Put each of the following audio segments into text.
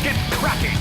get cracking!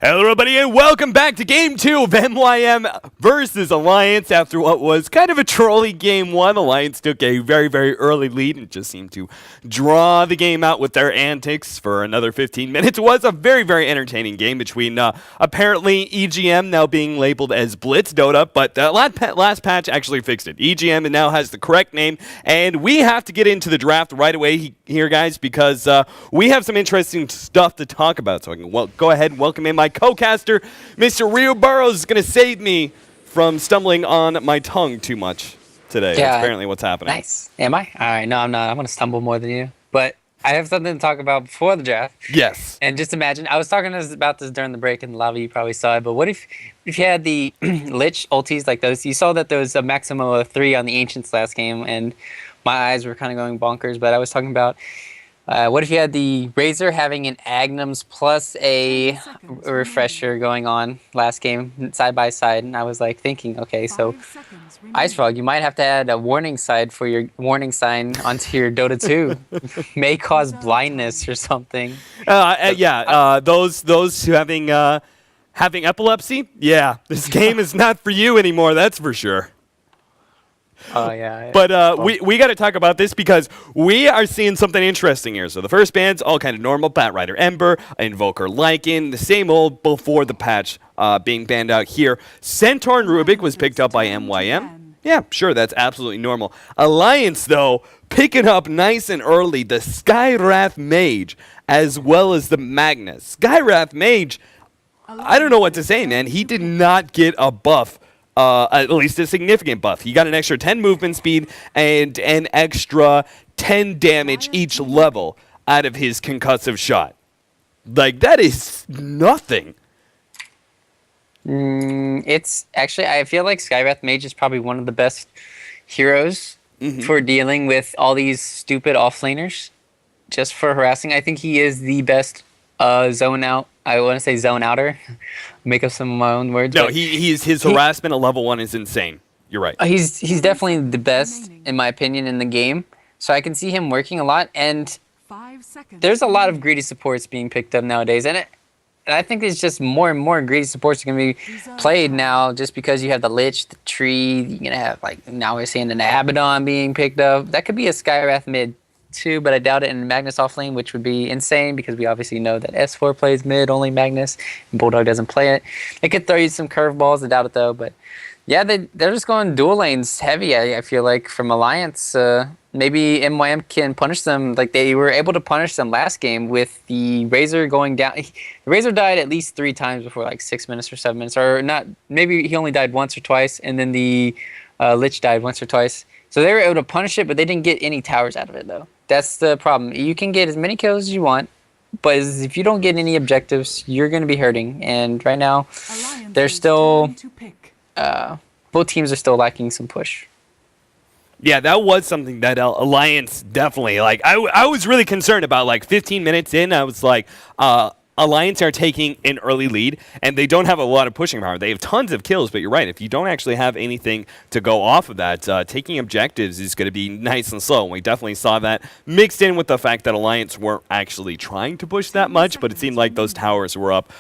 Hello everybody and welcome back to Game 2 of MYM versus Alliance after what was kind of a trolly Game 1. Alliance took a very, very early lead and just seemed to draw the game out with their antics for another 15 minutes. It was a very, very entertaining game between apparently EGM now being labeled as Blitz Dota, but the last patch actually fixed it. EGM now has the correct name, and we have to get into the draft right away here, guys, because we have some interesting stuff to talk about. So I can go ahead and welcome in my co-caster, Mr. Rio Burrows, is going to save me from stumbling on my tongue too much today. Yeah, that's apparently what's happening. Nice. Am I? All right, no, I'm not. I'm going to stumble more than you. But I have something to talk about before the draft. Yes. And just imagine, I was talking about this during the break in the lobby, you probably saw it, but what if you had the Lich ultis like those? You saw that there was a maximum of 3 on the Ancients last game, and my eyes were kind of going bonkers, but I was talking about what if you had the Razor having an Agnums plus a refresher going on last game side by side, and I was like thinking, okay, so Ice Frog, you might have to add a warning side for your warning sign onto your Dota 2. May cause blindness or something. Those who having epilepsy, yeah, this game is not for you anymore, that's for sure. Oh, yeah. But we got to talk about this because we are seeing something interesting here. So the first bands, all kind of normal. Batrider Ember, Invoker Lycan, the same old before the patch being banned out here. Centaur and Rubik was picked up by MYM. Yeah, sure, that's absolutely normal. Alliance, though, picking up nice and early the Skywrath Mage as well as the Magnus. Skywrath Mage, I don't know what to say, man. He did not get a buff. At least a significant buff. He got an extra 10 movement speed and an extra 10 damage each level out of his concussive shot. Like, that is nothing. It's actually, I feel like Skywrath Mage is probably one of the best heroes for dealing with all these stupid offlaners, just for harassing. I think he is the best zone out. I want to say zone outer. Make up some of my own words. No, his harassment at level 1 is insane. You're right. He's definitely the best, in my opinion, in the game. So I can see him working a lot. And there's a lot of greedy supports being picked up nowadays. And I think it's just more and more greedy supports are going to be played now just because you have the Lich, the Tree. You're going to have, like, now we're seeing an Abaddon being picked up. That could be a Skywrath mid too, but I doubt it in Magnus offlane, which would be insane because we obviously know that S4 plays mid, only Magnus, and Bulldog doesn't play it. It could throw you some curveballs, I doubt it though, but yeah, they're just going dual lanes heavy, I feel like, from Alliance. Maybe MYM can punish them like they were able to punish them last game with the Razor going down. The Razor died at least 3 times before like 6 minutes or 7 minutes, or not, maybe he only died once or twice, and then the Lich died once or twice. So they were able to punish it, but they didn't get any towers out of it though. That's the problem. You can get as many kills as you want, but if you don't get any objectives, you're going to be hurting. And right now, they're still, both teams are still lacking some push. Yeah, that was something that Alliance definitely, like, I was really concerned about. Like 15 minutes in, I was like, Alliance are taking an early lead, and they don't have a lot of pushing power. They have tons of kills, but you're right. If you don't actually have anything to go off of that, taking objectives is going to be nice and slow. And we definitely saw that mixed in with the fact that Alliance weren't actually trying to push that much, but it seemed like those towers were up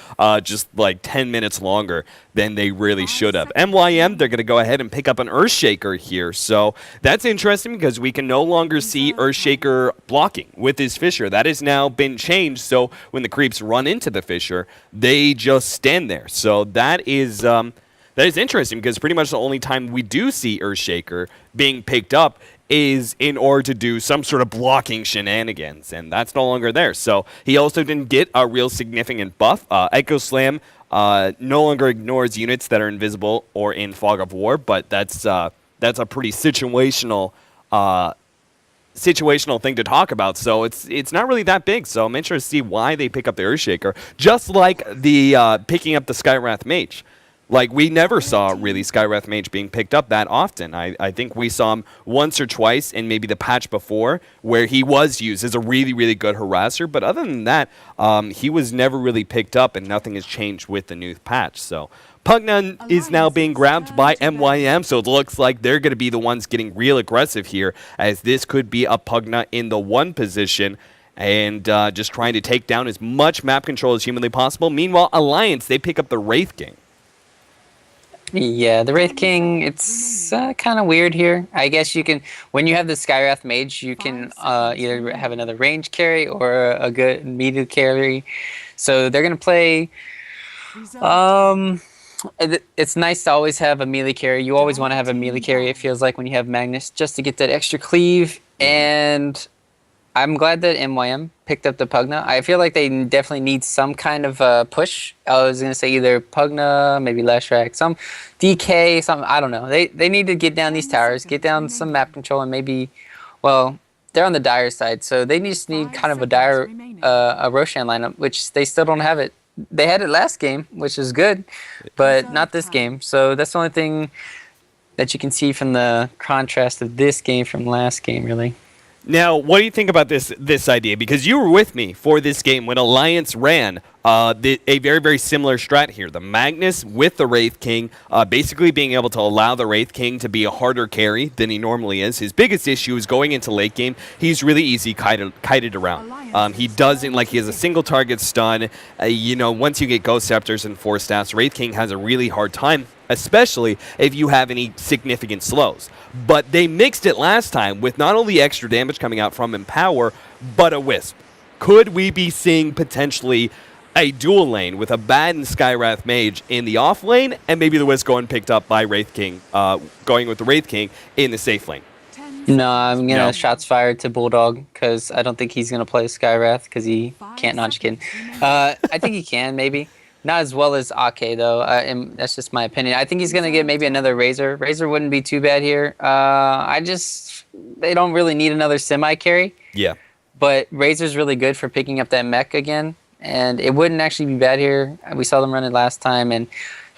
just like 10 minutes longer than they really should have. MYM, they're going to go ahead and pick up an Earthshaker here. So that's interesting because we can no longer see Earthshaker blocking with his Fissure. That has now been changed, so when the creeps run into the Fissure, they just stand there. So that is interesting because pretty much the only time we do see Earthshaker being picked up is in order to do some sort of blocking shenanigans, and that's no longer there. So he also didn't get a real significant buff. Echo Slam no longer ignores units that are invisible or in Fog of War, but that's a pretty situational thing to talk about, so it's not really that big. So I'm interested to see why they pick up the Earthshaker, just like the picking up the Skywrath Mage. Like, we never saw really Skywrath Mage being picked up that often. I think we saw him once or twice in maybe the patch before where he was used as a really, really good harasser. But other than that, he was never really picked up, and nothing has changed with the new patch. So Pugna is now being grabbed by MYM, so it looks like they're going to be the ones getting real aggressive here, as this could be a Pugna in the 1 position. And just trying to take down as much map control as humanly possible. Meanwhile, Alliance, they pick up the Wraith King. Yeah, the Wraith King, it's kind of weird here. I guess you can, when you have the Skywrath Mage, you can either have another range carry or a good melee carry. So they're going to play... it's nice to always have a melee carry. You always want to have a melee carry, it feels like, when you have Magnus, just to get that extra cleave. And I'm glad that MYM picked up the Pugna. I feel like they definitely need some kind of push. I was going to say either Pugna, maybe Leshrac, some DK, something. I don't know. They need to get down these towers, get down some map control, and maybe, well, they're on the Dire side, so they just need kind of a Dire, a Roshan lineup, which they still don't have it. They had it last game, which is good, but not this game. So that's the only thing that you can see from the contrast of this game from last game, really. Now, what do you think about this idea? Because you were with me for this game when Alliance ran a very, very similar strat here. The Magnus with the Wraith King, basically being able to allow the Wraith King to be a harder carry than he normally is. His biggest issue is going into late game. He's really easy kited around. He doesn't, like, he has a single target stun. Once you get Ghost Scepters and Force Staffs, Wraith King has a really hard time, especially if you have any significant slows. But they mixed it last time with not only extra damage coming out from Empower, but a Wisp. Could we be seeing potentially a dual lane with a bad and Skywrath Mage in the off lane, and maybe the Wisp going picked up by Wraith King, going with the Wraith King in the safe lane? No, I'm going to shots fired to Bulldog, because I don't think he's going to play Skywrath, because he can't. Not just kidding. I think he can, maybe. Not as well as Ake, though. And that's just my opinion. I think he's going to get maybe another Razor. Razor wouldn't be too bad here. They don't really need another semi-carry. Yeah. But Razor's really good for picking up that mech again. And it wouldn't actually be bad here. We saw them run it last time. And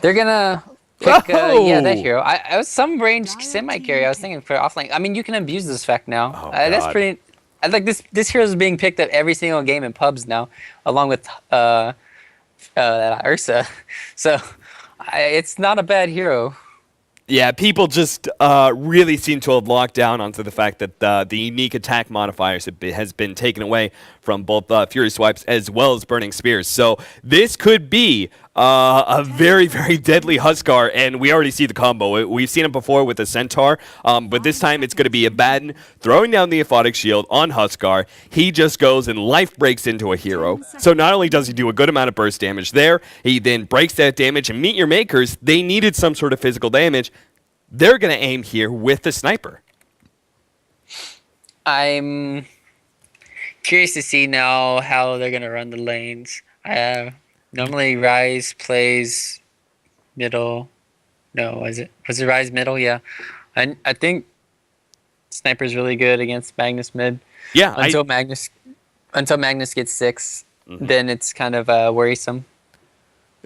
they're going to pick, that hero. I was some range semi-carry. I was thinking for offlane. I mean, you can abuse this fact now. That's pretty... I like this hero is being picked up every single game in pubs now, along with... Ursa. So it's not a bad hero. Yeah, people just really seem to have locked down onto the fact that the unique attack modifiers has been taken away from both Fury Swipes as well as Burning Spears. So this could be a very, very deadly Huskar, and we already see the combo. We've seen it before with the Centaur, but this time it's going to be Abaddon throwing down the Aphotic Shield on Huskar. He just goes and life breaks into a hero. So not only does he do a good amount of burst damage there, he then breaks that damage, and Meet Your Makers, they needed some sort of physical damage. They're going to aim here with the Sniper. I'm curious to see now how they're going to run the lanes. Normally Ryze plays middle. No, was it Ryze middle? Yeah. I think Sniper's really good against Magnus mid. Yeah. Until Magnus gets 6, then it's kind of worrisome.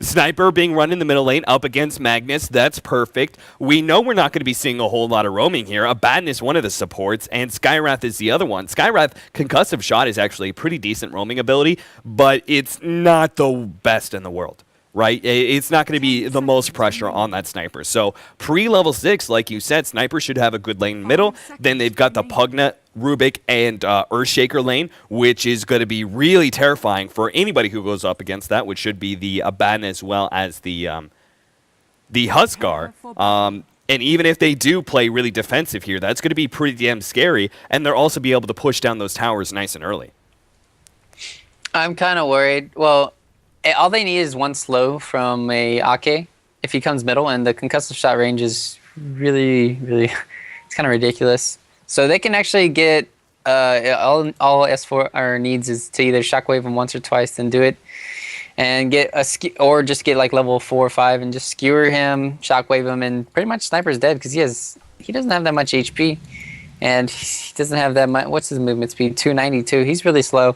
Sniper being run in the middle lane up against Magnus, that's perfect. We know we're not going to be seeing a whole lot of roaming here. Abaddon is one of the supports, and Skywrath is the other one. Skywrath, Concussive Shot is actually a pretty decent roaming ability, but it's not the best in the world, right? It's not going to be the most pressure on that Sniper. So pre-level 6, like you said, Sniper should have a good lane in the middle. Then they've got the Pugna, Rubik, and Earthshaker lane, which is going to be really terrifying for anybody who goes up against that, which should be the Abaddon as well as the Huskar. And even if they do play really defensive here, that's going to be pretty damn scary, and they'll also be able to push down those towers nice and early. I'm kind of worried. Well, all they need is one slow from a Ake if he comes middle, and the concussive shot range is really, really, it's kind of ridiculous. So they can actually get all S4 needs is to either shockwave him once or twice, then do it, and get or just get like level 4 or 5 and just skewer him, shockwave him, and pretty much Sniper's dead because he doesn't have that much HP, and he doesn't have that much. What's his movement speed? 292. He's really slow.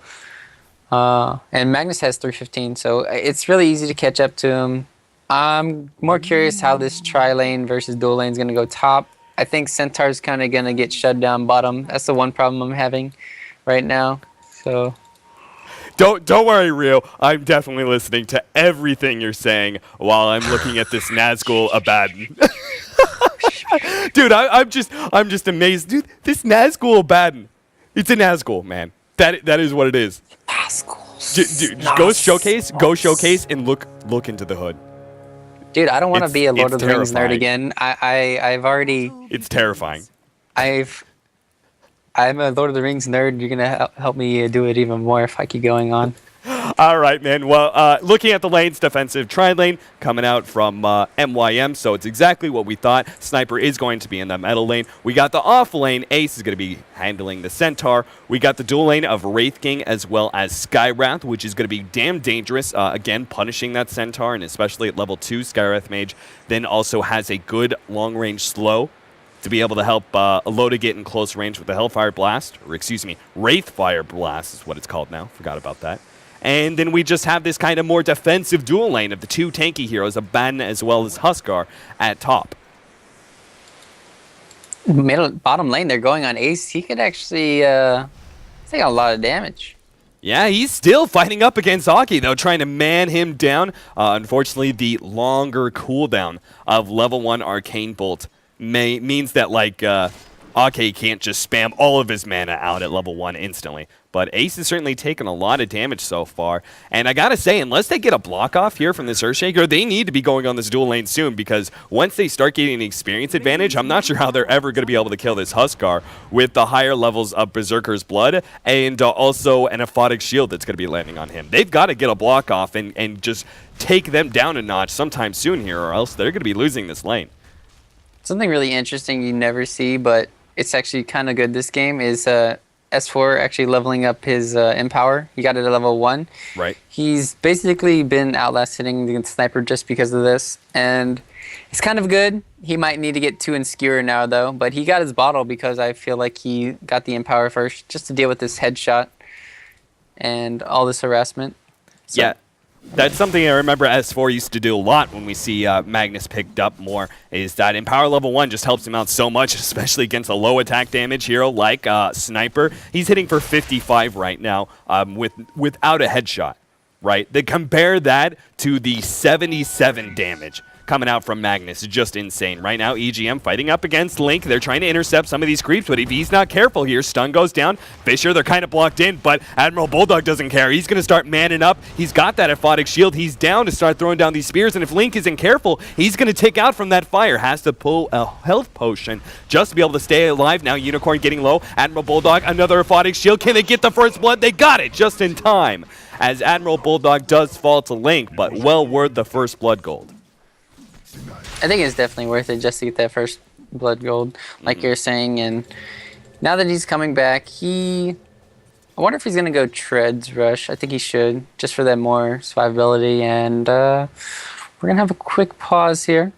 And Magnus has 315, so it's really easy to catch up to him. I'm more curious how this tri-lane versus dual lane is going to go top. I think Centaur's kind of going to get shut down bottom. That's the one problem I'm having right now. So Don't worry, Rio. I'm definitely listening to everything you're saying while I'm looking at this Nazgul Abaddon. Dude, I'm just amazed. Dude, this Nazgul Abaddon. It's a Nazgul, man. That is what it is. Dude, go showcase and look into the hood. Dude, I don't want to It's- be a Lord it's of the Rings nerd terrifying. again. I've already It's terrifying. I'm a Lord of the Rings nerd. You're gonna help me do it even more if I keep going on. All right, man. Well, looking at the lanes, defensive tri-lane coming out from MYM, so it's exactly what we thought. Sniper is going to be in the metal lane. We got the off lane. Ace is going to be handling the Centaur. We got the dual lane of Wraith King as well as Skywrath, which is going to be damn dangerous. Again, punishing that Centaur, and especially at level 2, Skywrath Mage then also has a good long-range slow to be able to help Loda get in close range with the Hellfire Blast, or excuse me, Wraithfire Blast is what it's called now. Forgot about that. And then we just have this kind of more defensive dual lane of the two tanky heroes, Abaddon as well as Huskar, at top. Bottom lane, they're going on Ace. He could actually take a lot of damage. Yeah, he's still fighting up against Aki, though, trying to man him down. Unfortunately, the longer cooldown of level 1 Arcane Bolt means that, like, Ake can't just spam all of his mana out at level 1 instantly. But Ace has certainly taken a lot of damage so far. And I gotta say, unless they get a block off here from this Earthshaker, they need to be going on this dual lane soon, because once they start getting an experience advantage, I'm not sure how they're ever going to be able to kill this Huskar with the higher levels of Berserker's Blood and also an Aphotic Shield that's going to be landing on him. They've got to get a block off and just take them down a notch sometime soon here, or else they're going to be losing this lane. Something really interesting you never see, but it's actually kind of good this game, is S4 actually leveling up his Empower. He got it at level 1. Right. He's basically been outlasting the Sniper just because of this, and it's kind of good. He might need to get 2 in Skewer now, though, but he got his bottle because I feel like he got the Empower first just to deal with this headshot and all this harassment. So, Yeah. That's something I remember S4 used to do a lot when we see Magnus picked up more, is that Empower level 1 just helps him out so much, especially against a low attack damage hero like Sniper. He's hitting for 55 right now without a headshot, right? They compare that to the 77 damage coming out from Magnus. It's just insane. Right now, EGM fighting up against Link. They're trying to intercept some of these creeps, but if he's not careful here, stun goes down. Fisher, they're kind of blocked in, but Admiral Bulldog doesn't care. He's going to start manning up. He's got that Aphotic Shield. He's down to start throwing down these spears, and if Link isn't careful, he's going to take out from that fire. Has to pull a health potion just to be able to stay alive. Now Unicorn getting low. Admiral Bulldog, another Aphotic Shield. Can they get the first blood? They got it just in time, as Admiral Bulldog does fall to Link, but well worth the first blood gold. I think it's definitely worth it just to get that first blood gold, like you're saying. And now that he's coming back, I wonder if he's going to go Treads Rush. I think he should, just for that more survivability. And we're going to have a quick pause here.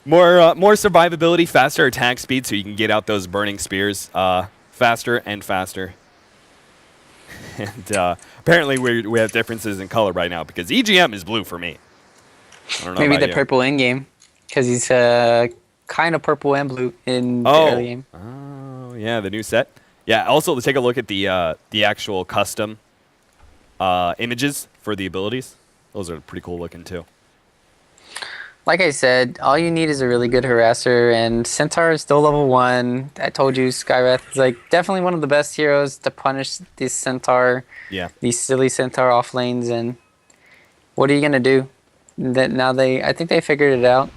More survivability, faster attack speed, so you can get out those burning spears faster and faster. And apparently we have differences in color right now, because EGM is blue for me. I don't know Maybe about the you. purple in game, because he's kind of purple and blue in the early game. Oh, yeah, the new set. Yeah, also let's take a look at the actual custom images for the abilities. Those are pretty cool looking too. Like I said, all you need is a really good harasser, and Centaur is still level 1. I told you, Skywrath is like definitely one of the best heroes to punish this Centaur, these silly Centaur off lanes, and what are you gonna do? That now I think they figured it out.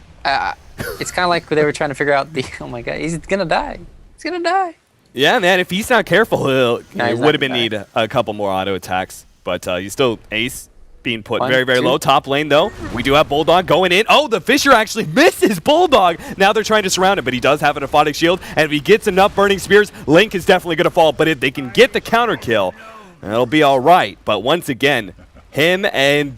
It's kind of like they were trying to figure out oh my god, he's gonna die. He's gonna die. Yeah, man, if he's not careful, he he's would have not been gonna need a couple more auto attacks, but he's still Ace. Being put One, very, very two. low. Top lane, though. We do have Bulldog going in. Oh, the Fisher actually misses Bulldog. Now they're trying to surround him, but he does have an Aphotic Shield. And if he gets enough Burning Spears, Link is definitely going to fall. But if they can get the counter kill, it'll be all right. But once again, him and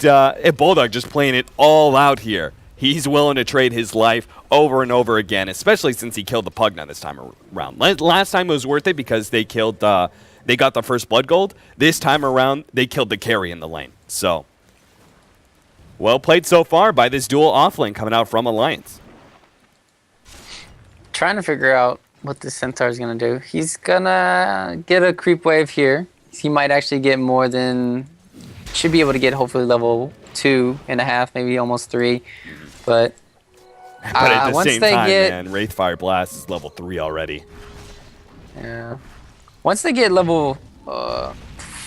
Bulldog just playing it all out here. He's willing to trade his life over and over again, especially since he killed the Pugna this time around. Last time it was worth it because they killed, they got the first blood gold. This time around, they killed the carry in the lane. So Well played so far by this dual offlane coming out from Alliance. Trying to figure out what the Centaur is going to do. He's going to get a creep wave here. He might actually get more than... Should be able to get hopefully level 2.5, maybe almost 3. But at the once same they time, get... man, Wraithfire Blast is level 3 already. Yeah. Once they get level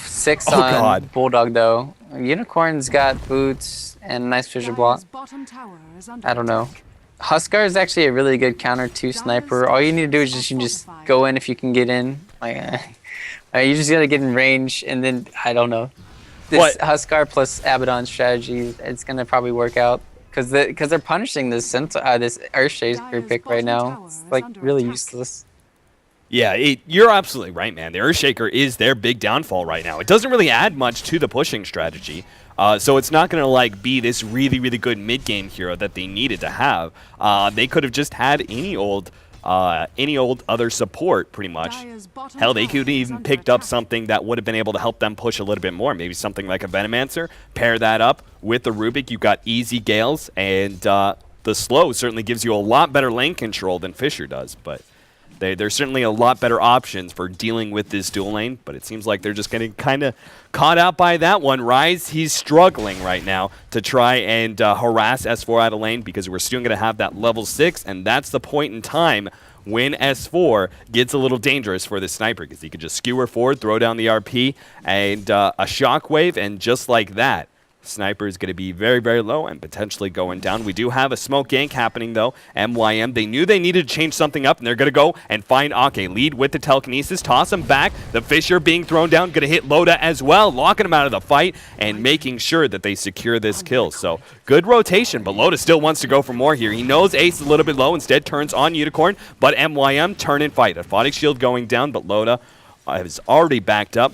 6 on God. Bulldog, though, Unicorn's got boots and a nice fissure block. I don't know. Huskar is actually a really good counter to Sniper. All you need to do is just go in if you can get in. Like, you just gotta get in range, and then I don't know. This Huskar plus Abaddon strategy, it's gonna probably work out because they're punishing this this Earthshaker pick right now. It's like really useless. Yeah, you're absolutely right, man. The Earthshaker is their big downfall right now. It doesn't really add much to the pushing strategy. So it's not going to like be this really, really good mid-game hero that they needed to have. They could have just had any old other support, pretty much. Hell, they could have even picked up something that would have been able to help them push a little bit more. Maybe something like a Venomancer. Pair that up with the Rubik. You've got easy Gales, and the Slow certainly gives you a lot better lane control than Fissure does. But there's certainly a lot better options for dealing with this dual lane, but it seems like they're just getting kind of caught out by that one. Rise, he's struggling right now to try and harass S4 out of lane because we're still going to have that level 6, and that's the point in time when S4 gets a little dangerous for the Sniper because he could just skewer forward, throw down the RP, and a Shockwave, and just like that, Sniper is going to be very, very low and potentially going down. We do have a smoke gank happening, though. MYM, they knew they needed to change something up, and they're going to go and find Ake. Lead with the telekinesis, toss him back. The Fissure being thrown down, going to hit Loda as well, locking him out of the fight and making sure that they secure this kill. So good rotation, but Loda still wants to go for more here. He knows Ace is a little bit low, instead turns on Unicorn, but MYM turn and fight. Aphotic Shield going down, but Loda is already backed up.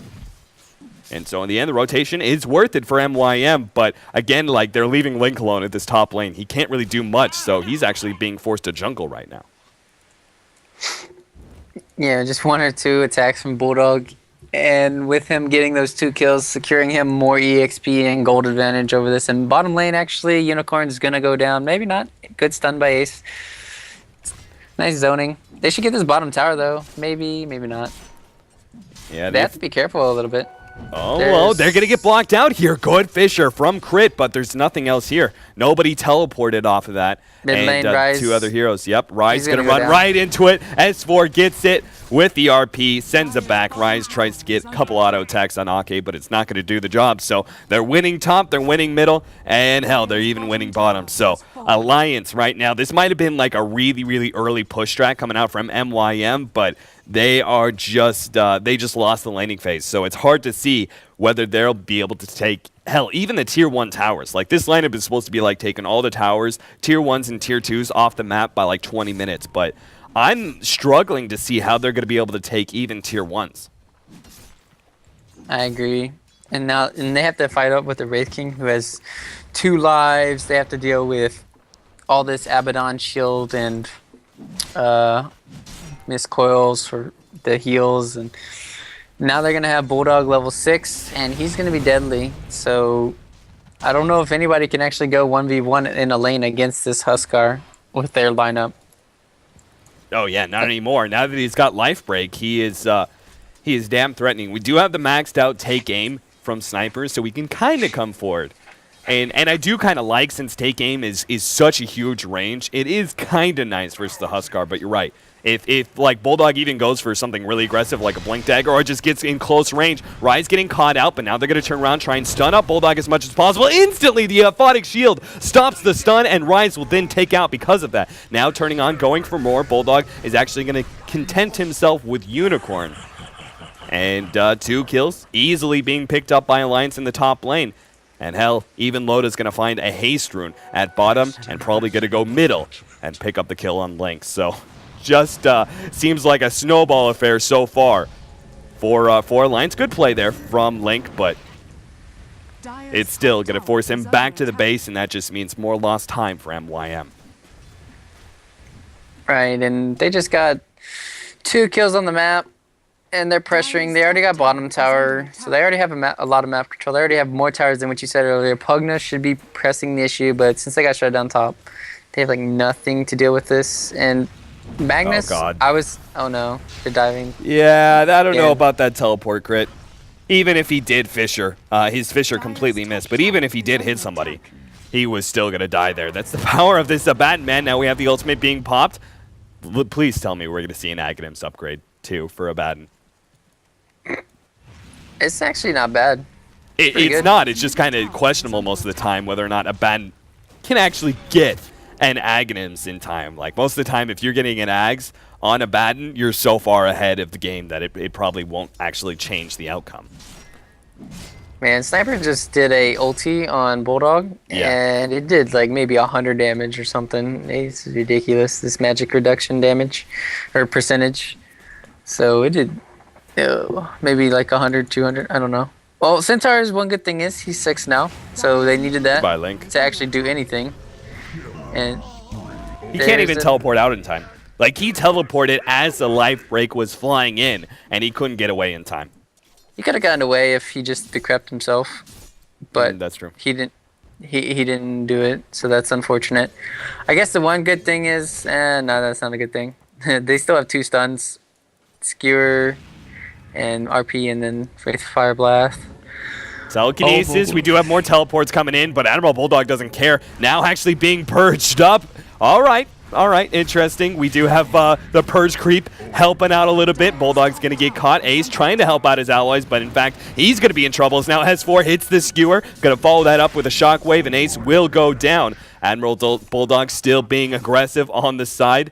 And so in the end, the rotation is worth it for MYM, but again, like, they're leaving Link alone at this top lane. He can't really do much, so he's actually being forced to jungle right now. Yeah, just 1 or 2 attacks from Bulldog, and with him getting those 2 kills, securing him more EXP and gold advantage over this. And bottom lane, actually, Unicorn's gonna go down. Maybe not. Good stun by Ace. Nice zoning. They should get this bottom tower, though. Maybe, maybe not. Yeah, they have to be careful a little bit. Oh, well, they're going to get blocked out here. Good Fissure from Crit, but there's nothing else here. Nobody teleported off of that. Mid lane, Rise. 2 other heroes. Yep, Rise going to run right into it. S4 gets it with the RP, sends it back. Rise tries to get a couple auto attacks on Ake, but it's not going to do the job. So they're winning top, they're winning middle, and hell, they're even winning bottom. So Alliance right now, this might have been like a really, really early push strat coming out from MYM, but they are just they just lost the laning phase. So it's hard to see whether they'll be able to take, hell, even the tier 1 towers. Like, this lineup is supposed to be like taking all the towers, tier 1s and tier 2s off the map by like 20 minutes, but I'm struggling to see how they're going to be able to take even tier 1s. I agree. And they have to fight up with the Wraith King, who has 2 lives. They have to deal with all this Abaddon shield and Miss Coils for the heals, and now they're gonna have Bulldog level 6, and he's gonna be deadly. So I don't know if anybody can actually go 1v1 in a lane against this Huskar with their lineup. Oh yeah, not anymore. Now that he's got life break, he is damn threatening. We do have the maxed out take aim from snipers, so we can kind of come forward. And I do kind of like, since take aim is such a huge range, it is kind of nice versus the Huskar, but you're right. If like Bulldog even goes for something really aggressive like a Blink Dagger or just gets in close range, Rise getting caught out, but now they're going to turn around, try and stun up Bulldog as much as possible. Instantly, the Aphotic Shield stops the stun, and Rise will then take out because of that. Now turning on, going for more, Bulldog is actually going to content himself with Unicorn. And 2 kills, easily being picked up by Alliance in the top lane. And hell, even Loda's going to find a Haste Rune at bottom and probably going to go middle and pick up the kill on Link. So just seems like a snowball affair so far for Alliance. Good play there from Link, but it's still going to force him back to the base, and that just means more lost time for MYM. Right, and they just got 2 kills on the map, And they're pressuring. They already got bottom tower, so they already have a lot of map control. They already have more towers than what you said earlier. Pugna should be pressing the issue, but since they got shut down top, they have like nothing to deal with this. And Magnus, Oh, God. oh no, they're diving. Yeah, I don't know Yeah. about that teleport crit. Even if he did Fisher, his Fisher completely missed. But even if he did hit somebody, he was still going to die there. That's the power of this Abaddon, man. Now we have the ultimate being popped. Please tell me we're going to see an Aghanims upgrade, too, for Abaddon. It's actually not bad. It's good. not. It's just kind of questionable most of the time whether or not Abaddon can actually get an Aghanims in time. Like, most of the time, if you're getting an Ags on Abaddon, you're so far ahead of the game that it probably won't actually change the outcome. Man, Sniper just did a ulti on Bulldog, and it did like maybe 100 damage or something. It's ridiculous, this magic reduction damage, or percentage. So it did maybe like 100, 200, I don't know. Well, Centaur's one good thing is he's 6 now, so they needed that By Link. to actually do anything. And He can't even teleport out in time. Like, he teleported as the life break was flying in, and he couldn't get away in time. he could have gotten away if he just decrept himself, but That's true. he didn't. He didn't do it, so that's unfortunate. I guess the one good thing is, no, that's not a good thing. They still have 2 stuns, Skewer and RP, and then Wraith Fire Blast. Telekinesis, we do have more teleports coming in, but Admiral Bulldog doesn't care. Now actually being purged up. All right, interesting. We do have the purge creep helping out a little bit. Bulldog's going to get caught. Ace trying to help out his allies, but in fact, he's going to be in trouble. As now S4 hits the skewer. Going to follow that up with a shockwave, and Ace will go down. Admiral Bulldog still being aggressive on the side,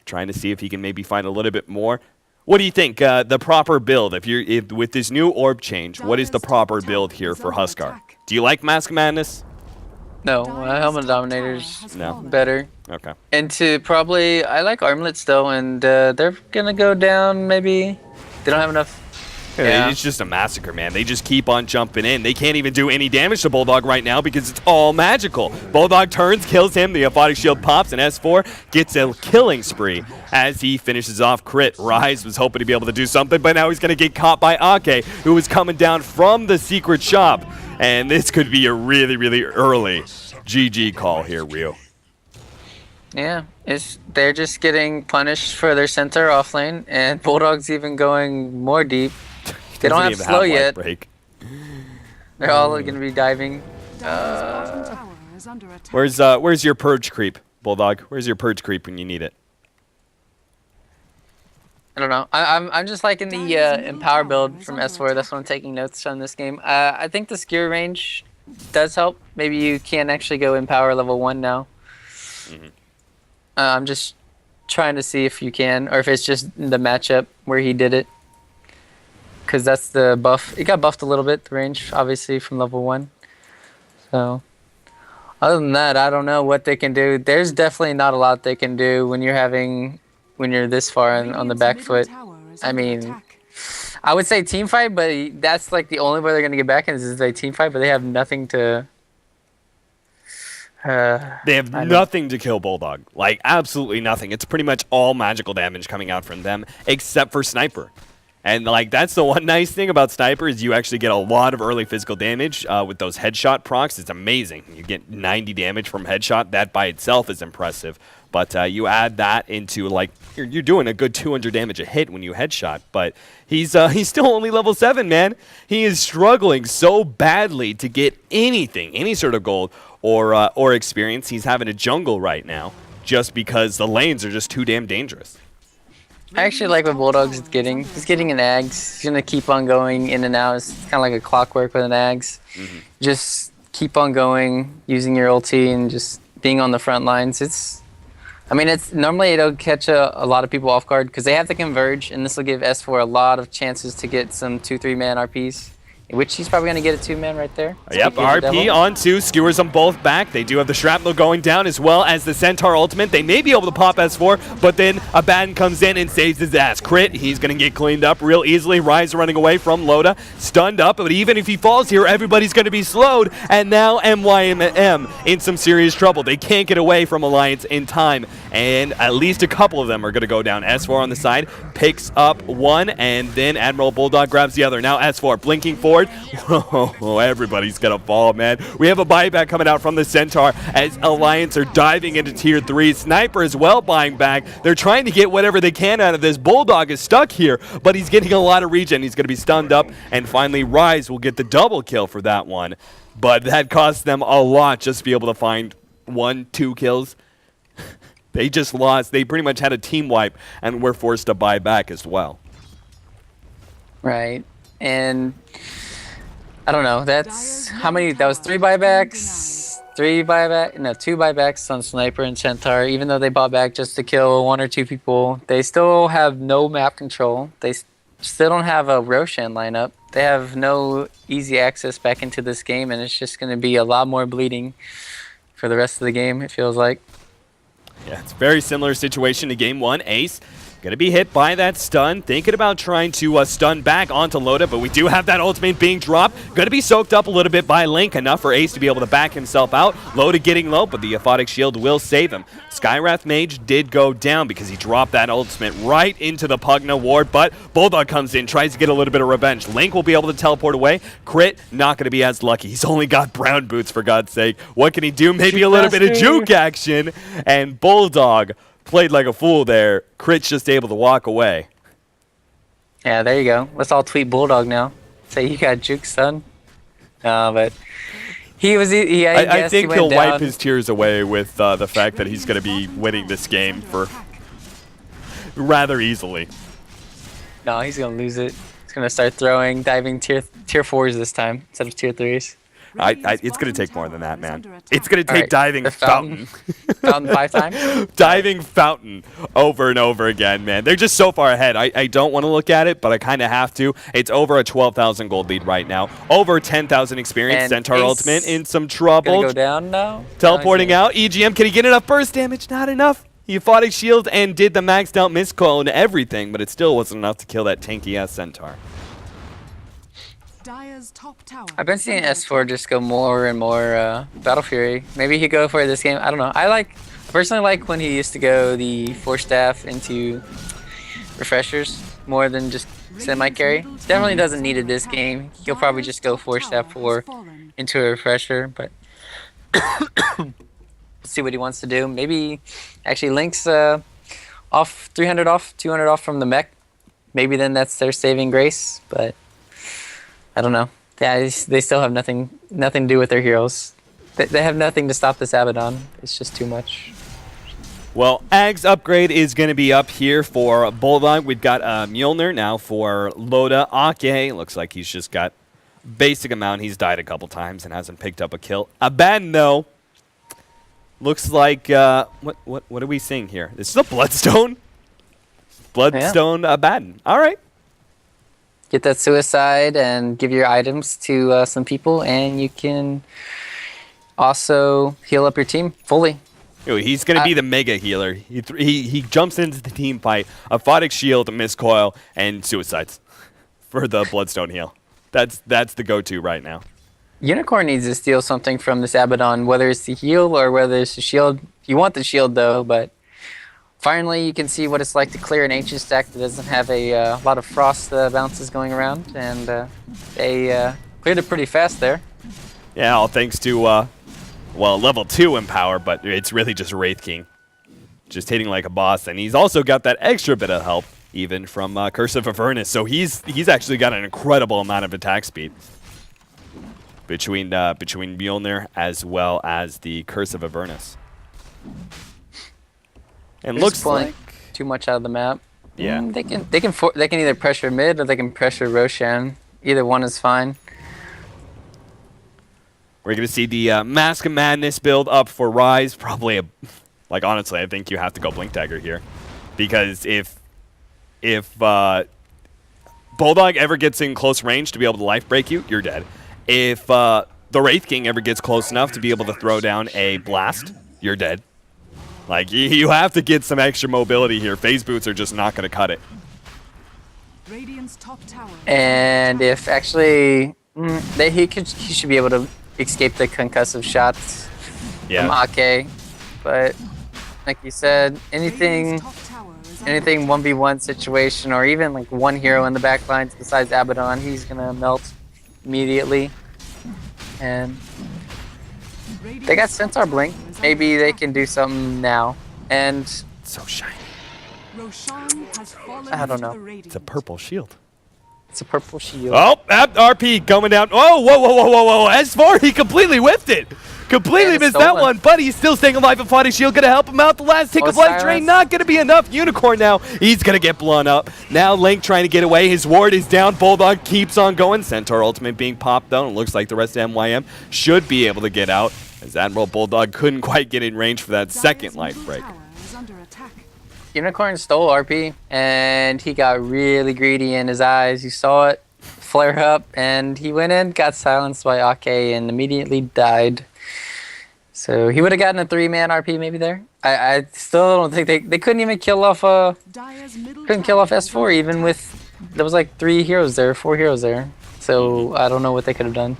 trying to see if he can maybe find a little bit more. What do you think, the proper build? If with this new orb change, what is the proper build here for Huskar? Do you like Mask of Madness? No, Helmet Dominator's No. better. Okay. And to probably, I like Armlets though, and they're gonna go down maybe. They don't have enough. Yeah. It's just a massacre, man. They just keep on jumping in. They can't even do any damage to Bulldog right now because it's all magical. Bulldog turns, kills him. The Aphotic Shield pops, and S4 gets a killing spree as he finishes off crit. Rise was hoping to be able to do something, but now he's going to get caught by Ake, who is coming down from the secret shop. And this could be a really, really early GG call here, Rio. Yeah, they're just getting punished for their center off lane, and Bulldog's even going more deep. They don't Doesn't have even slow life yet. break. They're all going to be diving. Where's your purge creep, Bulldog? Where's your purge creep when you need it? I don't know. I'm just liking the Empower build from S4. That's what I'm taking notes on this game. I think the skewer range does help. Maybe you can actually go Empower level 1 now. Mm-hmm. I'm just trying to see if you can, or if it's just the matchup where he did it. Because that's the buff. It got buffed a little bit, the range, obviously, from level 1. So, other than that, I don't know what they can do. There's definitely not a lot they can do when you're this far on the back foot. I mean, I would say team fight, but that's like the only way they're going to get back in is a team fight, but they have nothing to... They have nothing to kill Bulldog. Like, absolutely nothing. It's pretty much all magical damage coming out from them, except for Sniper. And, like, that's the one nice thing about Sniper is you actually get a lot of early physical damage with those headshot procs. It's amazing. You get 90 damage from headshot. That by itself is impressive. But you add that into, like, you're doing a good 200 damage a hit when you headshot. But he's still only level 7, man. He is struggling so badly to get anything, any sort of gold or experience. He's having a jungle right now just because the lanes are just too damn dangerous. I actually like what Bulldog's getting. He's getting an Ags. He's going to keep on going in and out. It's kind of like a clockwork with an Ags. Mm-hmm. Just keep on going, using your ulti, and just being on the front lines. Normally it'll catch a lot of people off guard because they have to converge, and this will give S4 a lot of chances to get some 2-3 man RPs. which he's probably going to get a 2-man right there. Yep, Speaking of the RP devil. on 2, skewers them both back. They do have the shrapnel going down as well as the Centaur ultimate. They may be able to pop S4, but then Abaddon comes in and saves his ass. Crit, he's going to get cleaned up real easily. Rise running away from Loda, stunned up, but even if he falls here, everybody's going to be slowed, and now MYM in some serious trouble. They can't get away from Alliance in time, and at least a couple of them are going to go down. S4 on the side, picks up one, and then Admiral Bulldog grabs the other. Now S4 blinking forward. Whoa, everybody's gonna fall, man. We have a buyback coming out from the Centaur as Alliance are diving into tier 3. Sniper as well buying back. They're trying to get whatever they can out of this. Bulldog is stuck here, but he's getting a lot of regen. He's gonna be stunned up, and finally Rise will get the double kill for that one. But that cost them a lot just to be able to find 1-2 kills. They just lost. They pretty much had a team wipe and were forced to buy back as well. Right. And I don't know. That's how many? That was 3 buybacks. 2 buybacks on Sniper and Centaur. Even though they bought back just to kill 1 or 2 people, they still have no map control. They still don't have a Roshan lineup. They have no easy access back into this game, and it's just going to be a lot more bleeding for the rest of the game, it feels like. Yeah, it's a very similar situation to Game 1. Ace going to be hit by that stun, thinking about trying to stun back onto Loda, but we do have that ultimate being dropped. Going to be soaked up a little bit by Link, enough for Ace to be able to back himself out. Loda getting low, but the Aphotic Shield will save him. Skywrath Mage did go down because he dropped that ultimate right into the Pugna ward, but Bulldog comes in, tries to get a little bit of revenge. Link will be able to teleport away. Crit, not going to be as lucky. He's only got brown boots, for God's sake. What can he do? Maybe a little bit of juke action, and Bulldog played like a fool there. Crit's just able to walk away. Yeah, there you go. Let's all tweet Bulldog now. Say you got juke, son. But he was. I think he he'll went wipe down. his tears away with the fact that he's going to be winning this game for rather easily. No, he's gonna lose it. He's gonna start throwing, diving tier 4s this time instead of tier 3s. It's going to take more than that, man. It's going to take Right, diving the fountain. Fountain 5 times? Diving fountain over and over again, man. They're just so far ahead. I don't want to look at it, but I kind of have to. It's over a 12,000 gold lead right now. Over 10,000 experience. And Centaur Ace Ultimate in some trouble. Gonna go down now? Teleporting No, out. EGM, can he get enough burst damage? Not enough. He fought his shield and did the maxed out miscall and everything, but it still wasn't enough to kill that tanky ass Centaur. I've been seeing S4 just go more and more Battle Fury. Maybe he'd go for it this game. I don't know. I personally like when he used to go the 4 staff into refreshers more than just semi-carry. Definitely doesn't need it this game. He'll probably just go 4 staff 4 into a refresher, but see what he wants to do. Maybe actually Link's off 300 off, 200 off from the mech. Maybe then that's their saving grace, but I don't know. Yeah, they still have nothing to do with their heroes. They have nothing to stop this Abaddon. It's just too much. Well, Ag's upgrade is going to be up here for Bulldog. We've got Mjolnir now for Loda. Ake, looks like he's just got basic amount. He's died a couple times and hasn't picked up a kill. Abaddon, though, looks like, what are we seeing here? This is a Bloodstone. Bloodstone Abaddon. All right. Get that suicide and give your items to some people, and you can also heal up your team fully. He's going to be the mega healer. He jumps into the team fight, Aphotic Shield, Miscoil, and Suicides for the Bloodstone heal. That's the go-to right now. Unicorn needs to steal something from this Abaddon, whether it's the heal or whether it's the shield. You want the shield, though, but finally you can see what it's like to clear an ancient stack that doesn't have a lot of frost bounces going around, and they cleared it pretty fast there. Yeah, all thanks to, well, level 2 in power, but it's really just Wraith King. Just hitting like a boss, and he's also got that extra bit of help, even from Curse of Avernus, so he's actually got an incredible amount of attack speed between Mjolnir as well as the Curse of Avernus. And looks like too much out of the map. Yeah. They can either pressure mid or they can pressure Roshan. Either one is fine. We're going to see the Mask of Madness build up for Rise. Probably, like, honestly, I think you have to go Blink Dagger here. Because if Bulldog ever gets in close range to be able to life break you, you're dead. If the Wraith King ever gets close enough to be able to throw down a blast, you're dead. Like, you have to get some extra mobility here. Phase boots are just not going to cut it. And if actually he should be able to escape the concussive shots from Ake, but like you said, anything 1v1 situation or even like one hero in the back lines besides Abaddon, he's gonna melt immediately. And they got Centaur Blink. Maybe they can do something now. And so shiny. I don't know. It's a purple shield. It's a purple shield. Oh, RP coming down. Oh, whoa. S4, he completely whiffed it. Completely missed that one, but he's still staying alive. And Foddy Shield gonna help him out. The last tick of life drain not gonna be enough. Unicorn now, he's gonna get blown up. Now Link trying to get away. His ward is down. Bulldog keeps on going. Centaur ultimate being popped though. It looks like the rest of MYM should be able to get out, as Admiral Bulldog couldn't quite get in range for that second life break. Unicorn stole RP, and he got really greedy in his eyes. You saw it flare up, and he went in, got silenced by Ake, and immediately died. So he would have gotten a 3-man RP maybe there. I still don't think they couldn't even kill off S4 even with there was like 4 heroes there. So I don't know what they could have done.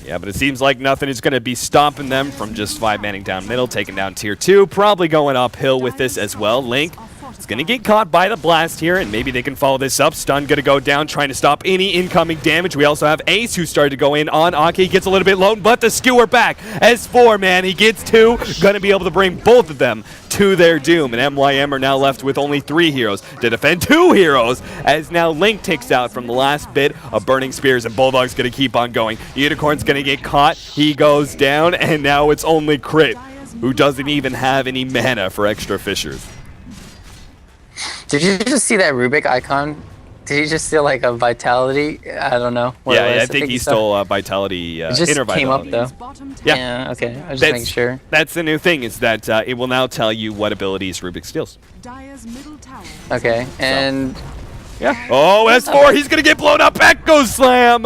Yeah, but it seems like nothing is going to be stopping them from just 5-manning down middle, taking down tier 2, probably going uphill with this as well. Link is going to get caught by the blast here, and maybe they can follow this up. Stun going to go down, trying to stop any incoming damage. We also have Ace, who started to go in on Ake. Gets a little bit low, but the skewer back. S4, man, he gets 2. Going to be able to bring both of them to their doom, and MYM are now left with only 3 heroes to defend 2 heroes, as now Link ticks out from the last bit of Burning Spears, and Bulldog's going to keep on going. Unicorn's going to get caught. He goes down, and now it's only Crit, who doesn't even have any mana for extra fissures. Did you just see that Rubik icon? Did he just steal like a vitality? I don't know. Yeah, I think he stole vitality. It just inner came vitality. up though. Yeah, okay. I was just making sure. That's the new thing, is that it will now tell you what abilities Rubik steals. Okay, and yeah. Oh, S4, he's gonna get blown up. Echo Slam,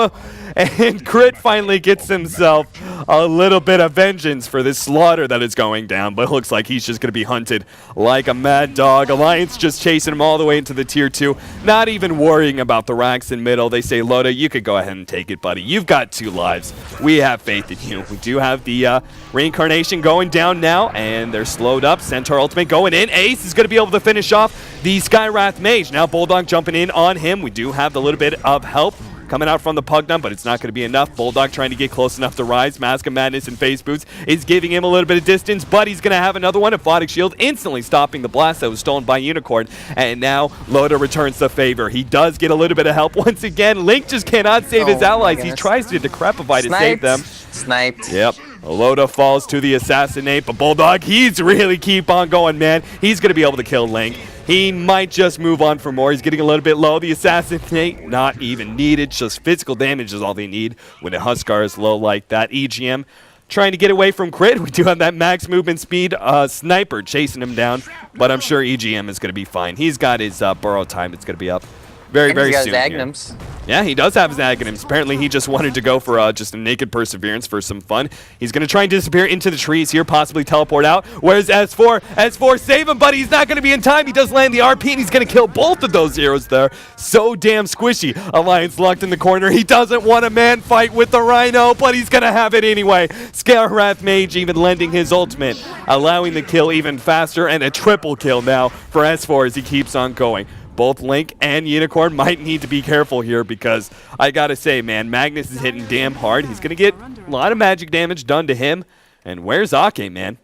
and Crit finally gets himself a little bit of vengeance for this slaughter that is going down, but it looks like he's just going to be hunted like a mad dog. Alliance just chasing him all the way into the tier 2, not even worrying about the racks in middle. They say, Loda, you could go ahead and take it, buddy. You've got 2 lives. We have faith in you. We do have the reincarnation going down now, and they're slowed up. Centaur ultimate going in. Ace is going to be able to finish off the Skywrath Mage. Now Bulldog jumping in on him. We do have the little bit of help coming out from the Pugnum, but it's not going to be enough. Bulldog trying to get close enough to rise. Mask of Madness and Phase Boots is giving him a little bit of distance, but he's going to have another one. A Foddic Shield instantly stopping the blast that was stolen by Unicorn, and now Loda returns the favor. He does get a little bit of help once again. Link just cannot save his allies. He tries to Decrepify to save them. Sniped. Yep. Loda falls to the assassinate, but Bulldog, he's really keep on going, man. He's going to be able to kill Link. He might just move on for more. He's getting a little bit low. The assassinate, not even needed. Just physical damage is all they need when a Huskar is low like that. EGM trying to get away from Crit. We do have that max movement speed sniper chasing him down, but I'm sure EGM is going to be fine. He's got his burrow time. It's going to be up very soon. Agnums. Yeah, he does have his Agnums. Apparently, he just wanted to go for just a naked perseverance for some fun. He's going to try and disappear into the trees here, possibly teleport out. Where's S4? S4, save him, but he's not going to be in time. He does land the RP, and he's going to kill both of those heroes there. So damn squishy. Alliance locked in the corner. He doesn't want a man fight with the Rhino, but he's going to have it anyway. Skywrath Mage even lending his ultimate, allowing the kill even faster, and a triple kill now for S4 as he keeps on going. Both Link and Unicorn might need to be careful here, because I gotta say, man, Magnus is hitting damn hard. He's gonna get a lot of magic damage done to him. And where's Ake, man?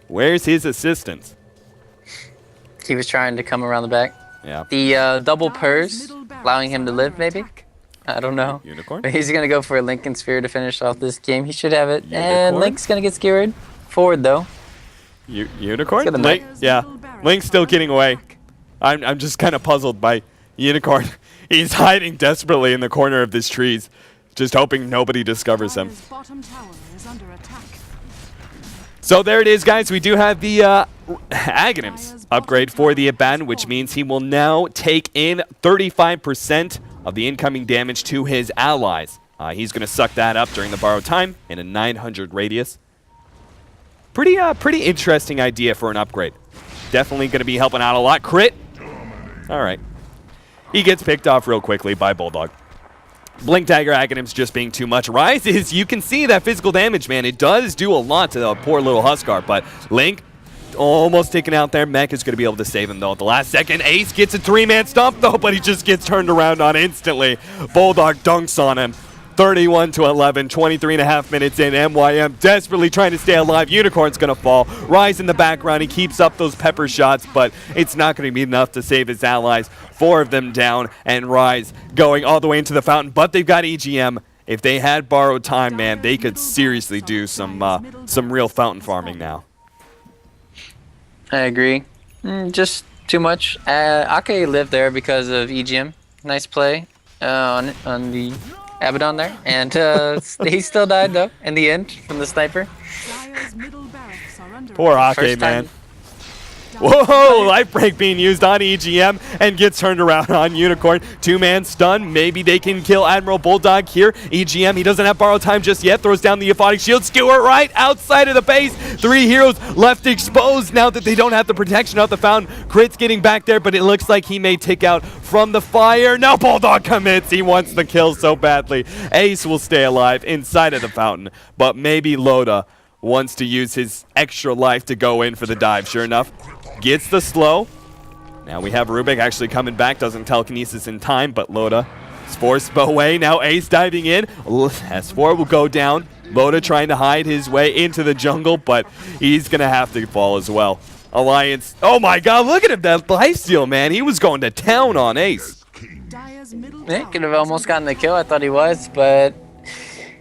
Where's his assistance? He was trying to come around the back. Yeah. The double purse, allowing him to live, maybe? I don't know. Unicorn? But he's gonna go for a Lincoln Sphere to finish off this game. He should have it. Unicorn? And Link's gonna get skewered. Forward, though. Unicorn? Link, yeah. Link's still getting away. I'm just kind of puzzled by Unicorn. He's hiding desperately in the corner of these trees, just hoping nobody discovers him. So there it is, guys. We do have the Aghanim's upgrade for the Aban, which means he will now take in 35% of the incoming damage to his allies. He's going to suck that up during the borrowed time in a 900 radius. Pretty interesting idea for an upgrade. Definitely going to be helping out a lot. Crit. All right. He gets picked off real quickly by Bulldog. Blink Dagger Aghanim's just being too much. Rise is, you can see that physical damage, man. It does do a lot to the poor little Huskar, but Link almost taken out there. Mech is going to be able to save him, though, at the last second. Ace gets a 3-man stomp, though, but he just gets turned around on instantly. Bulldog dunks on him. 31-11, 23.5 minutes in. MYM desperately trying to stay alive. Unicorn's going to fall. Rise in the background. He keeps up those pepper shots, but it's not going to be enough to save his allies. 4 of them down, and Rise going all the way into the fountain, but they've got EGM. If they had borrowed time, man, they could seriously do some real fountain farming now. I agree. Just too much. Ake lived there because of EGM. Nice play on the Abaddon there. And he still died, though, in the end from the sniper. Poor Ake, man. Whoa, life break being used on EGM and gets turned around on Unicorn. 2-man stun. Maybe they can kill Admiral Bulldog here. EGM, he doesn't have borrowed time just yet. Throws down the Aphotic Shield. Skewer right outside of the base. 3 heroes left exposed now that they don't have the protection of the fountain. Crit's getting back there, but it looks like he may tick out from the fire. No, Bulldog commits. He wants the kill so badly. Ace will stay alive inside of the fountain, but maybe Loda wants to use his extra life to go in for the dive. Sure enough, gets the slow. Now we have Rubik actually coming back. Doesn't telekinesis in time, but Loda is forced away. Now Ace diving in. S4 will go down. Loda trying to hide his way into the jungle, but he's going to have to fall as well. Alliance. Oh my god, look at him. That lifesteal, man. He was going to town on Ace. Yeah, could have almost gotten the kill. I thought he was, but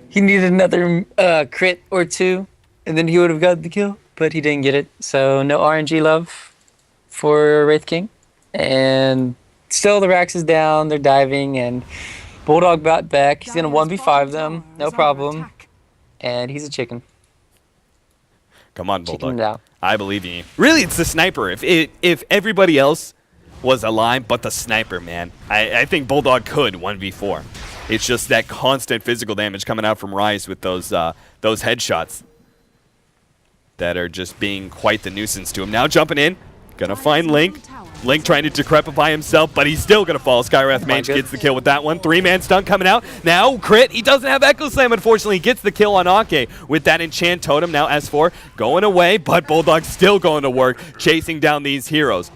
he needed another crit or 2, and then he would have got the kill. But he didn't get it, so no RNG love for Wraith King. And still the Rax is down, they're diving, and Bulldog brought back. He's going to 1v5 them, no problem. And he's a chicken. Come on, Bulldog. Down. I believe in you. Really, it's the sniper. If everybody else was alive but the sniper, man, I think Bulldog could 1v4. It's just that constant physical damage coming out from Rise with those headshots that are just being quite the nuisance to him. Now jumping in, gonna find Link. Link trying to decrepit by himself, but he's still gonna fall. Skywrath Mage gets the kill with that one. 3-man stun coming out. Now crit. He doesn't have Echo Slam, unfortunately. He gets the kill on Ake with that enchant totem. Now S4 going away, but Bulldog's still going to work, chasing down these heroes.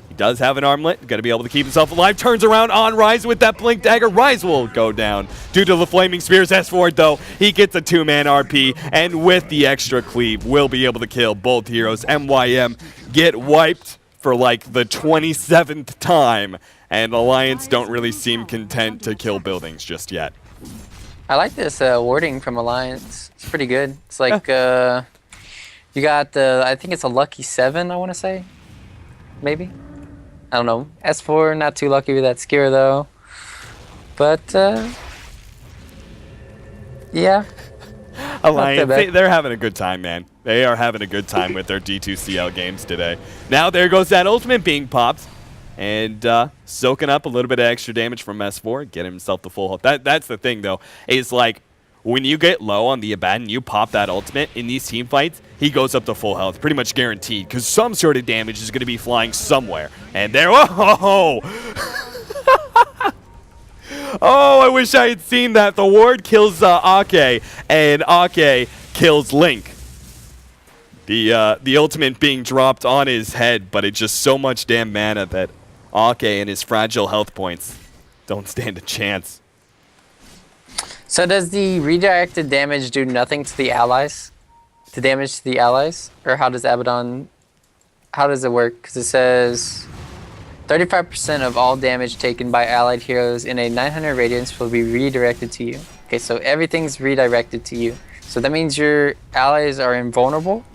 He does have an armlet, going to be able to keep himself alive. Turns around on Rise with that Blink Dagger. Rise will go down due to the Flaming Spears. S4, though, he gets a 2-man RP, and with the extra cleave, will be able to kill both heroes. MYM get wiped for like the 27th time, and Alliance don't really seem content to kill buildings just yet. I like this warding from Alliance. It's pretty good. It's like, you got the, I think it's a lucky 7, I want to say. Maybe. I don't know. S4, not too lucky with that Skewer, though. But, yeah. Alliance, they're having a good time, man. They are having a good time with their D2CL games today. Now there goes that ultimate being popped. And soaking up a little bit of extra damage from S4. Get himself the full health. That's the thing, though. Is like, when you get low on the Abaddon, you pop that ultimate in these team fights, he goes up to full health, pretty much guaranteed, because some sort of damage is going to be flying somewhere. And there, oh! Oh, I wish I had seen that. The ward kills Ake, and Ake kills Link. The ultimate being dropped on his head, but it's just so much damn mana that Ake and his fragile health points don't stand a chance. So does the redirected damage do nothing to the allies? The damage to the allies? Or how does Abaddon, how does it work? Because it says 35% of all damage taken by allied heroes in a 900 radius will be redirected to you. Okay, so everything's redirected to you. So that means your allies are invulnerable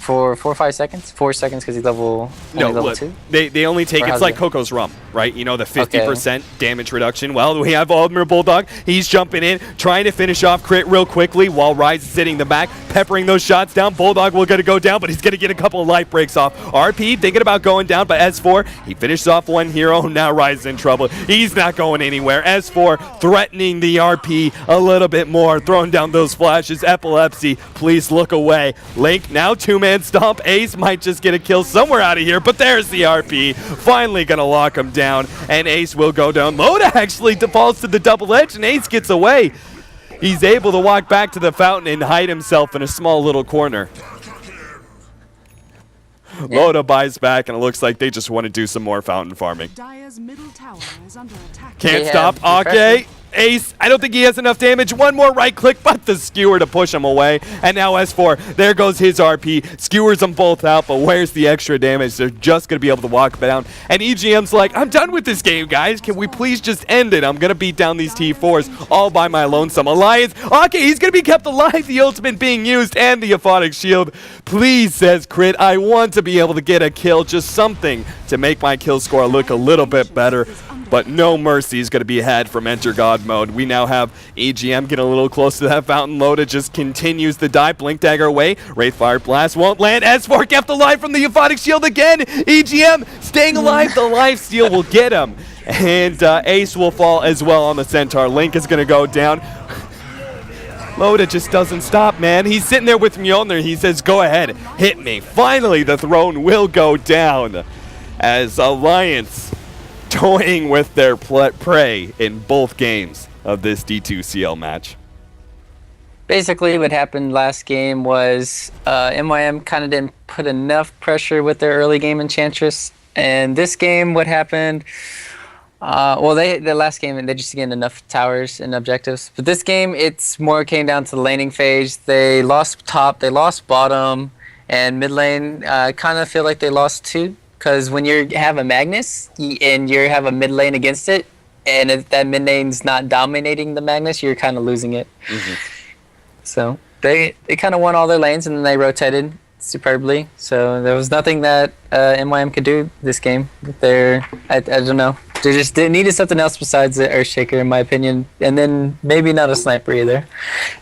for 4 or 5 seconds. 4 seconds because he's level level 2. They only take, it's like Coco's rum, right? You know, the 50% damage reduction. Well, we have Aldmir Bulldog. He's jumping in, trying to finish off Crit real quickly while Rise is sitting in the back, peppering those shots down. Bulldog will go down, but he's going to get a couple of life breaks off. RP thinking about going down, but S4, he finishes off one hero. Now Rise is in trouble. He's not going anywhere. S4 threatening the RP a little bit more, throwing down those flashes. Epilepsy, please look away. Link now 2-man stomp. Ace might just get a kill somewhere out of here, but there's the RP. Finally gonna lock him down, and Ace will go down. Loda actually falls to the double edge, and Ace gets away. He's able to walk back to the fountain and hide himself in a small little corner. Yeah. Loda buys back, and it looks like they just want to do some more fountain farming. Can't stop. Okay. Ace, I don't think he has enough damage. One more right click, but the skewer to push him away. And now S4, there goes his RP. Skewers them both out, but where's the extra damage? They're just going to be able to walk down. And EGM's like, I'm done with this game, guys. Can we please just end it? I'm going to beat down these T4s all by my lonesome. Alliance, okay, he's going to be kept alive. The ultimate being used and the Aphotic Shield. Please, says Crit, I want to be able to get a kill. Just something to make my kill score look a little bit better. But no mercy is going to be had from Enter God mode. We now have EGM getting a little close to that fountain. Loda just continues the dive. Blink Dagger away. Wraithfire Blast won't land. S4 kept alive from the Aphotic Shield again. EGM staying alive. The lifesteal will get him. And Ace will fall as well on the Centaur. Link is going to go down. Loda just doesn't stop, man. He's sitting there with Mjolnir. He says, go ahead, hit me. Finally, the throne will go down as Alliance toying with their prey in both games of this D2CL match. Basically, what happened last game was MYM kind of didn't put enough pressure with their early game Enchantress. And this game, what happened? Well, the last game, they just gained enough towers and objectives. But this game, it's more came down to the laning phase. They lost top, they lost bottom, and mid lane kind of feel like they lost too. Because when you have a Magnus and you have a mid lane against it, and if that mid lane's not dominating the Magnus, you're kind of losing it. Mm-hmm. So they kind of won all their lanes, and then they rotated superbly. So there was nothing that MYM could do this game. I don't know. They needed something else besides the Earthshaker, in my opinion. And then maybe not a sniper either.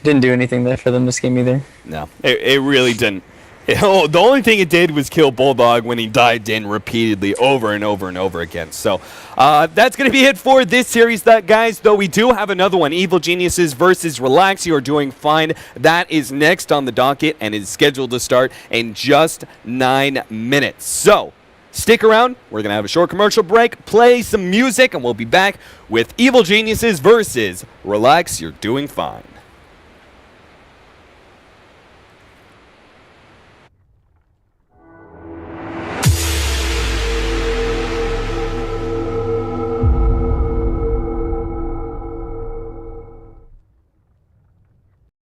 Didn't do anything there for them this game either. No, it really didn't. The only thing it did was kill Bulldog when he dived in repeatedly over and over and over again. So that's going to be it for this series, guys. Though we do have another one, Evil Geniuses versus Relax. You are doing fine. That is next on the docket and is scheduled to start in just 9 minutes. So stick around. We're going to have a short commercial break, play some music, and we'll be back with Evil Geniuses versus Relax. You're doing fine.